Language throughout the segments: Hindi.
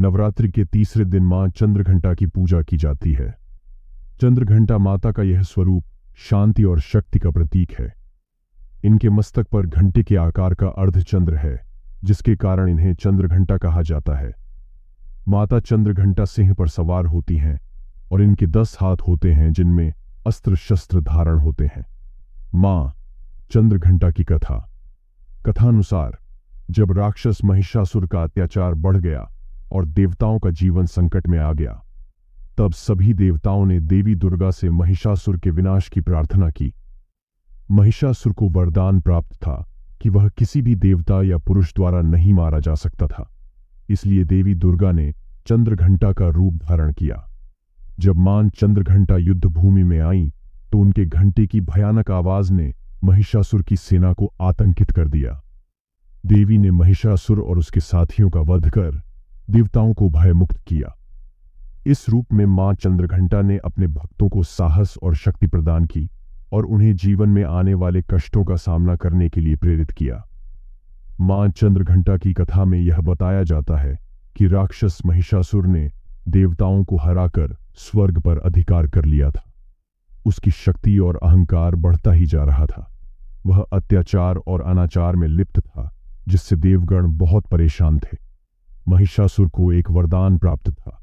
नवरात्रि के तीसरे दिन मां चंद्रघंटा की पूजा की जाती है। चंद्रघंटा माता का यह स्वरूप शांति और शक्ति का प्रतीक है। इनके मस्तक पर घंटे के आकार का अर्धचंद्र है, जिसके कारण इन्हें चंद्रघंटा कहा जाता है। माता चंद्रघंटा सिंह पर सवार होती हैं और इनके 10 हाथ होते हैं, जिनमें अस्त्र शस्त्र धारण होते हैं। मां चंद्रघंटा की कथानुसार जब राक्षस महिषासुर का अत्याचार बढ़ गया और देवताओं का जीवन संकट में आ गया, तब सभी देवताओं ने देवी दुर्गा से महिषासुर के विनाश की प्रार्थना की। महिषासुर को वरदान प्राप्त था कि वह किसी भी देवता या पुरुष द्वारा नहीं मारा जा सकता था, इसलिए देवी दुर्गा ने चंद्रघंटा का रूप धारण किया। जब मां चंद्रघंटा युद्ध भूमि में आईं, तो उनके घंटे की भयानक आवाज ने महिषासुर की सेना को आतंकित कर दिया। देवी ने महिषासुर और उसके साथियों का वध कर देवताओं को भयमुक्त किया। इस रूप में मां चंद्रघंटा ने अपने भक्तों को साहस और शक्ति प्रदान की और उन्हें जीवन में आने वाले कष्टों का सामना करने के लिए प्रेरित किया। मां चंद्रघंटा की कथा में यह बताया जाता है कि राक्षस महिषासुर ने देवताओं को हराकर स्वर्ग पर अधिकार कर लिया था। उसकी शक्ति और अहंकार बढ़ता ही जा रहा था। वह अत्याचार और अनाचार में लिप्त था, जिससे देवगण बहुत परेशान थे। महिषासुर को एक वरदान प्राप्त था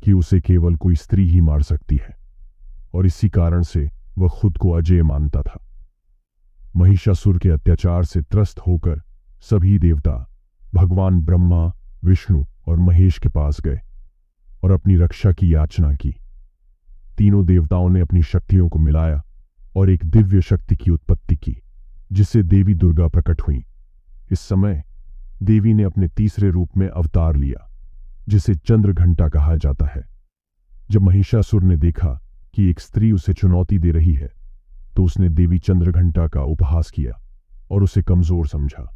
कि उसे केवल कोई स्त्री ही मार सकती है, और इसी कारण से वह खुद को अजेय मानता था। महिषासुर के अत्याचार से त्रस्त होकर सभी देवता भगवान ब्रह्मा, विष्णु और महेश के पास गए और अपनी रक्षा की याचना की। तीनों देवताओं ने अपनी शक्तियों को मिलाया और एक दिव्य शक्ति की उत्पत्ति की, जिससे देवी दुर्गा प्रकट हुईं। इस समय देवी ने अपने तीसरे रूप में अवतार लिया, जिसे चंद्रघंटा कहा जाता है। जब महिषासुर ने देखा कि एक स्त्री उसे चुनौती दे रही है, तो उसने देवी चंद्रघंटा का उपहास किया और उसे कमजोर समझा।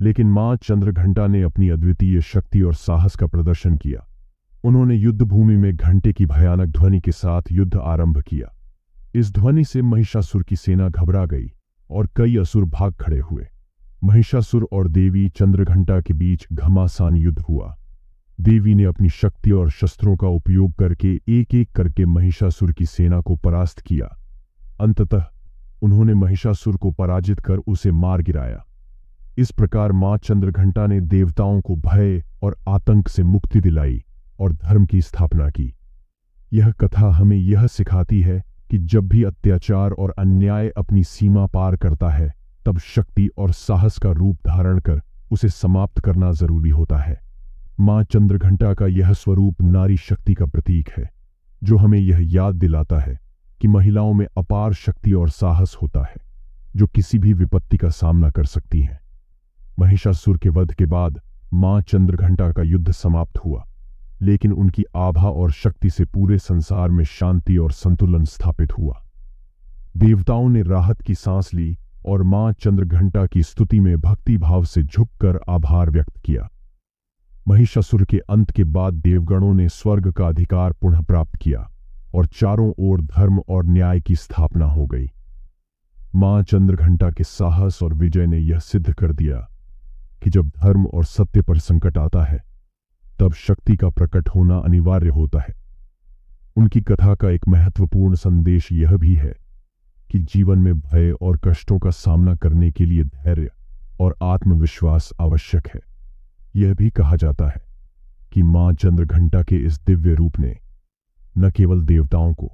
लेकिन मां चंद्रघंटा ने अपनी अद्वितीय शक्ति और साहस का प्रदर्शन किया। उन्होंने युद्ध भूमि में घंटे की भयानक ध्वनि के साथ युद्ध आरंभ किया। इस ध्वनि से महिषासुर की सेना घबरा गई और कई असुर भाग खड़े हुए। महिषासुर और देवी चंद्रघंटा के बीच घमासान युद्ध हुआ। देवी ने अपनी शक्ति और शस्त्रों का उपयोग करके एक एक करके महिषासुर की सेना को परास्त किया। अंततः उन्होंने महिषासुर को पराजित कर उसे मार गिराया। इस प्रकार मां चंद्रघंटा ने देवताओं को भय और आतंक से मुक्ति दिलाई और धर्म की स्थापना की। यह कथा हमें यह सिखाती है कि जब भी अत्याचार और अन्याय अपनी सीमा पार करता है, तब शक्ति और साहस का रूप धारण कर उसे समाप्त करना जरूरी होता है। मां चंद्रघंटा का यह स्वरूप नारी शक्ति का प्रतीक है, जो हमें यह याद दिलाता है कि महिलाओं में अपार शक्ति और साहस होता है, जो किसी भी विपत्ति का सामना कर सकती हैं। महिषासुर के वध के बाद मां चंद्रघंटा का युद्ध समाप्त हुआ, लेकिन उनकी आभा और शक्ति से पूरे संसार में शांति और संतुलन स्थापित हुआ। देवताओं ने राहत की सांस ली और मां चंद्रघंटा की स्तुति में भक्ति भाव से झुककर आभार व्यक्त किया। महिषासुर के अंत के बाद देवगणों ने स्वर्ग का अधिकार पुनः प्राप्त किया और चारों ओर धर्म और न्याय की स्थापना हो गई। मां चंद्रघंटा के साहस और विजय ने यह सिद्ध कर दिया कि जब धर्म और सत्य पर संकट आता है, तब शक्ति का प्रकट होना अनिवार्य होता है। उनकी कथा का एक महत्वपूर्ण संदेश यह भी है कि जीवन में भय और कष्टों का सामना करने के लिए धैर्य और आत्मविश्वास आवश्यक है। यह भी कहा जाता है कि मां चंद्रघंटा के इस दिव्य रूप ने न केवल देवताओं को,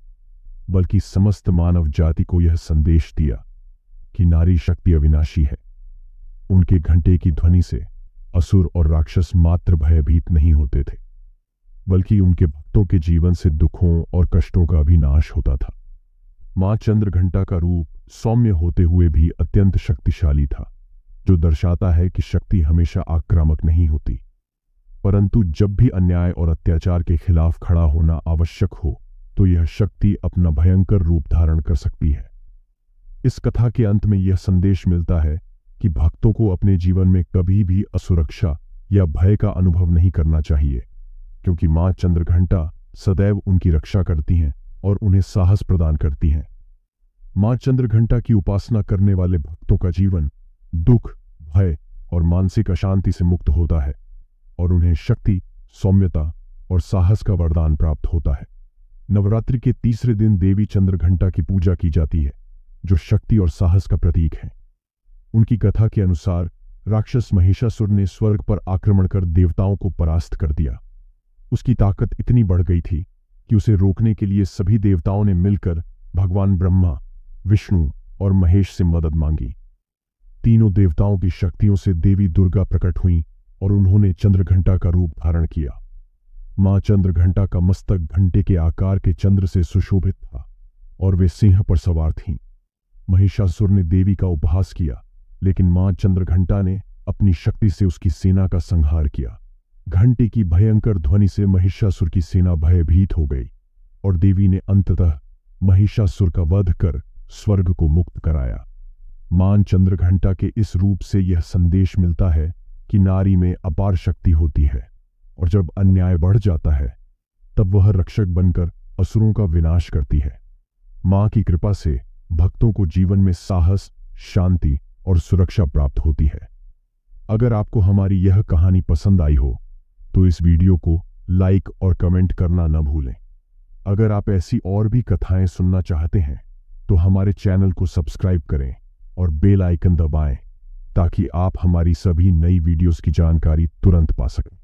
बल्कि समस्त मानव जाति को यह संदेश दिया कि नारी शक्ति अविनाशी है। उनके घंटे की ध्वनि से असुर और राक्षस मात्र भयभीत नहीं होते थे, बल्कि उनके भक्तों के जीवन से दुखों और कष्टों का भी नाश होता था। मां चंद्रघंटा का रूप सौम्य होते हुए भी अत्यंत शक्तिशाली था, जो दर्शाता है कि शक्ति हमेशा आक्रामक नहीं होती, परंतु जब भी अन्याय और अत्याचार के खिलाफ खड़ा होना आवश्यक हो, तो यह शक्ति अपना भयंकर रूप धारण कर सकती है। इस कथा के अंत में यह संदेश मिलता है कि भक्तों को अपने जीवन में कभी भी असुरक्षा या भय का अनुभव नहीं करना चाहिए, क्योंकि मां चंद्रघंटा सदैव उनकी रक्षा करती हैं और उन्हें साहस प्रदान करती हैं। मां चंद्रघंटा की उपासना करने वाले भक्तों का जीवन दुख, भय और मानसिक अशांति से मुक्त होता है और उन्हें शक्ति, सौम्यता और साहस का वरदान प्राप्त होता है। नवरात्रि के तीसरे दिन देवी चंद्रघंटा की पूजा की जाती है, जो शक्ति और साहस का प्रतीक है। उनकी कथा के अनुसार राक्षस महिषासुर ने स्वर्ग पर आक्रमण कर देवताओं को परास्त कर दिया। उसकी ताकत इतनी बढ़ गई थी कि उसे रोकने के लिए सभी देवताओं ने मिलकर भगवान ब्रह्मा, विष्णु और महेश से मदद मांगी। तीनों देवताओं की शक्तियों से देवी दुर्गा प्रकट हुईं और उन्होंने चंद्रघंटा का रूप धारण किया। मां चंद्रघंटा का मस्तक घंटे के आकार के चंद्र से सुशोभित था और वे सिंह पर सवार थीं। महिषासुर ने देवी का उपहास किया, लेकिन मां चंद्रघंटा ने अपनी शक्ति से उसकी सेना का संहार किया। घंटे की भयंकर ध्वनि से महिषासुर की सेना भयभीत हो गई और देवी ने अंततः महिषासुर का वध कर स्वर्ग को मुक्त कराया। मां चंद्रघंटा के इस रूप से यह संदेश मिलता है कि नारी में अपार शक्ति होती है और जब अन्याय बढ़ जाता है तब वह रक्षक बनकर असुरों का विनाश करती है। मां की कृपा से भक्तों को जीवन में साहस, शांति और सुरक्षा प्राप्त होती है। अगर आपको हमारी यह कहानी पसंद आई हो तो इस वीडियो को लाइक और कमेंट करना न भूलें। अगर आप ऐसी और भी कथाएं सुनना चाहते हैं तो हमारे चैनल को सब्सक्राइब करें और बेल आइकन दबाएं ताकि आप हमारी सभी नई वीडियोस की जानकारी तुरंत पा सकें।